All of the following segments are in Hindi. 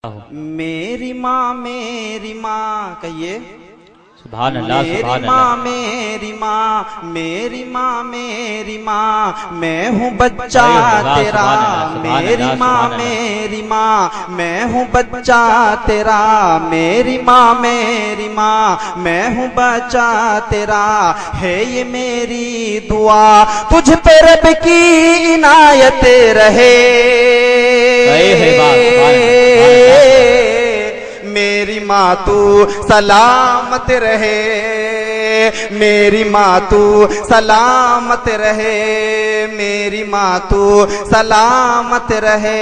मेरी माँ कहिए सुभान अल्लाह। मेरी माँ मेरी माँ मेरी माँ मेरी माँ मैं हूँ बच्चा तेरा। मेरी माँ मेरी माँ मैं हूँ बच्चा तेरा। मेरी माँ मेरी माँ मैं हूँ बच्चा तेरा। है ये मेरी दुआ तुझ पे रब की इनायत रहे। मेरी माँ तू सलामत रहे। मेरी माँ तू सलामत रहे। मेरी माँ तू सलामत रहे।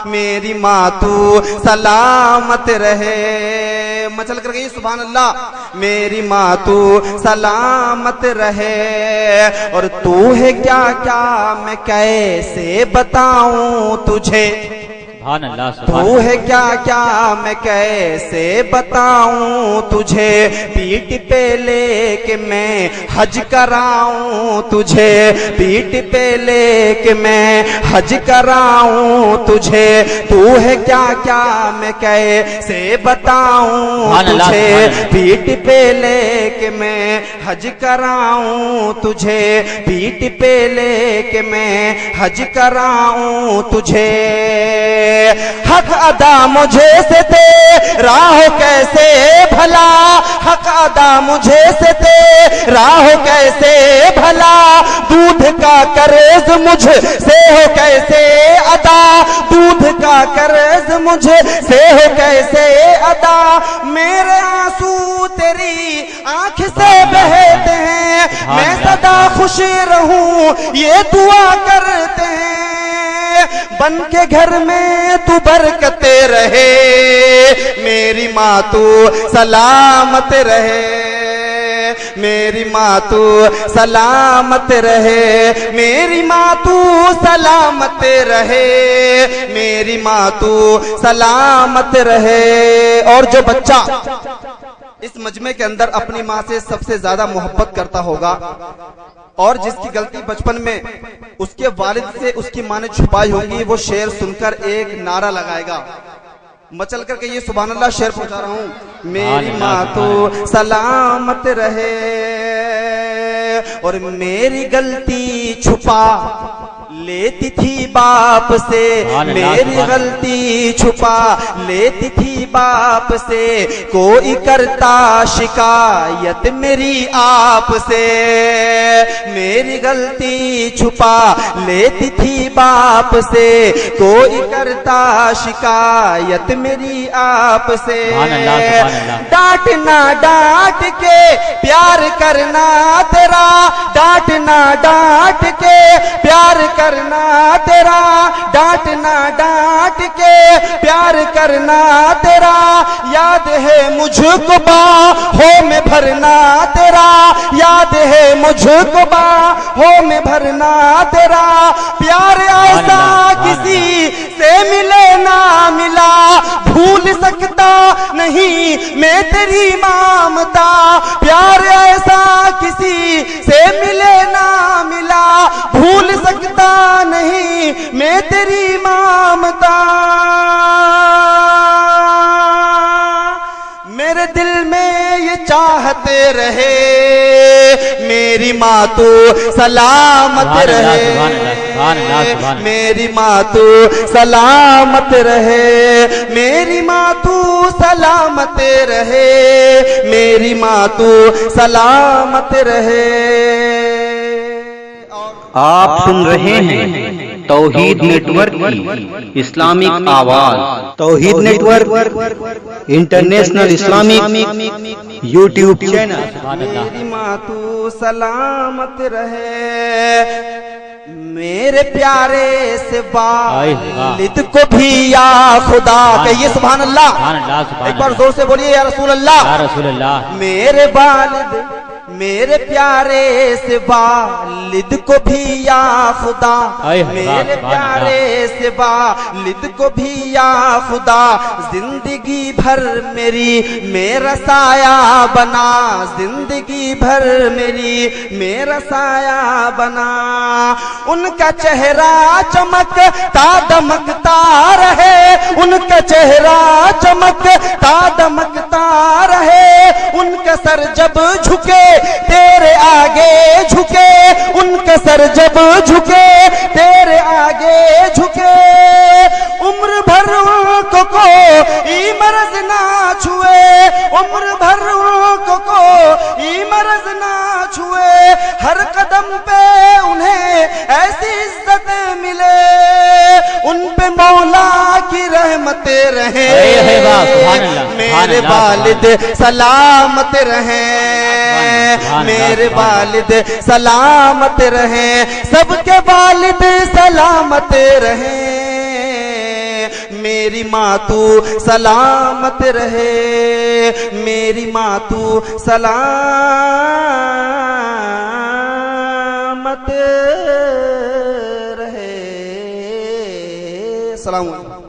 मेरी माँ तू सलामत रहे। मचल कर गई सुभान अल्लाह। मेरी माँ तू सलामत रहे। और तू है क्या क्या मैं कैसे बताऊं तुझे। तू है क्या क्या मैं कैसे बताऊं तुझे। पीठ पे लेके मैं हज कराऊं तुझे। पीठ पे लेके मैं हज कराऊं तुझे। तू है क्या क्या मैं कैसे बताऊं तुझे। पीठ पे लेके मैं हज कराऊं तुझे। पीठ पे लेके मैं हज कराऊं तुझे। हक अदा मुझे से तेरा हो कैसे भला। हक अदा मुझे से तेरा हो कैसे भला। दूध का कर्ज मुझ से हो कैसे अदा। दूध का कर्ज मुझे से हो कैसे अदा। मेरे आंसू तेरी आंख से बहते हैं। मैं सदा खुश रहूं ये दुआ करते हैं। बन के घर में तू बरकते रहे। मेरी माँ तू सलामत रहे। मेरी माँ तू सलामत रहे। मेरी माँ तू सलामत रहे। मेरी माँ तू सलामत रहे। और जो बच्चा इस मजमे के अंदर अपनी माँ से सबसे ज्यादा मोहब्बत करता होगा और जिसकी गलती बचपन में उसके वालिद से उसकी माँ ने छुपाई होगी, वो शेर सुनकर एक नारा लगाएगा। मचल करके ये सुभान अल्लाह शेर पहुंचा रहा हूं। मेरी माँ तो सलामत रहे। और मेरी गलती छुपा लेती थी बाप से। मेरी गलती छुपा लेती थी बाप से। कोई करता शिकायत मेरी आप से। मेरी गलती छुपा लेती थी बाप से। कोई करता शिकायत मेरी आप से। डांटना डांट के प्यार करना तेरा। डांटना डांट के प्यार करना तेरा। डांटना डांट के प्यार करना तेरा। याद है मुझको बाहों में भरना तेरा। याद है मुझको बाहों में भरना तेरा। प्यार ऐसा किसी से मिले ना मिला। भूल सकता नहीं मैं तेरी ममता। प्यार ऐसा किसी से मिले ना मिला। भूल सकता नहीं मैं तेरी ममता। मेरे दिल में ये चाहते रहे। मेरी माँ तू सलामत रहे। मेरी माँ तू सलामत रहे। मेरी माँ तू सलामत रहे। मेरी माँ तू सलामत रहे। आप सुन रहे हैं तौहीद नेटवर्क की इस्लामिक आवाज। Tauheed network international Islamic YouTube channel. मेरी माँ तू सलामत रहे। मेरे प्यारे से वालिद को भी या खुदा कहिए सुभान अल्लाह। एक बार जोर से बोलिए या रसूल अल्लाह। मेरे वालिद मेरे प्यारे से वालिद को भी या खुदा, मेरे प्यारे से वालिद को भी या खुदा, जिंदगी भर मेरी मेरा साया बना, जिंदगी भर मेरी मेरा साया बना। उनका चेहरा चमकता दमकता रहे, उनका चेहरा चमकता दमकता रहे, उनका सर जब झुके तेरे आगे झुके, उनका सर जब झुके तेरे आगे झुके, उम्र भर को कोई मर्ज ना छुए, उम्र भर को कोई मर्ज ना छुए, हर कदम पे उन्हें ऐसी इज्जत मिले, उन पे मौला की रहमत रहे, मेरे वालिद सलामत रहे, मेरे वालिद सलामत रहे, सबके वालिद सलामत रहे, मेरी माँ तू सलामत रहे, मेरी माँ तू सलामत रहे। सलाम अलैकुम।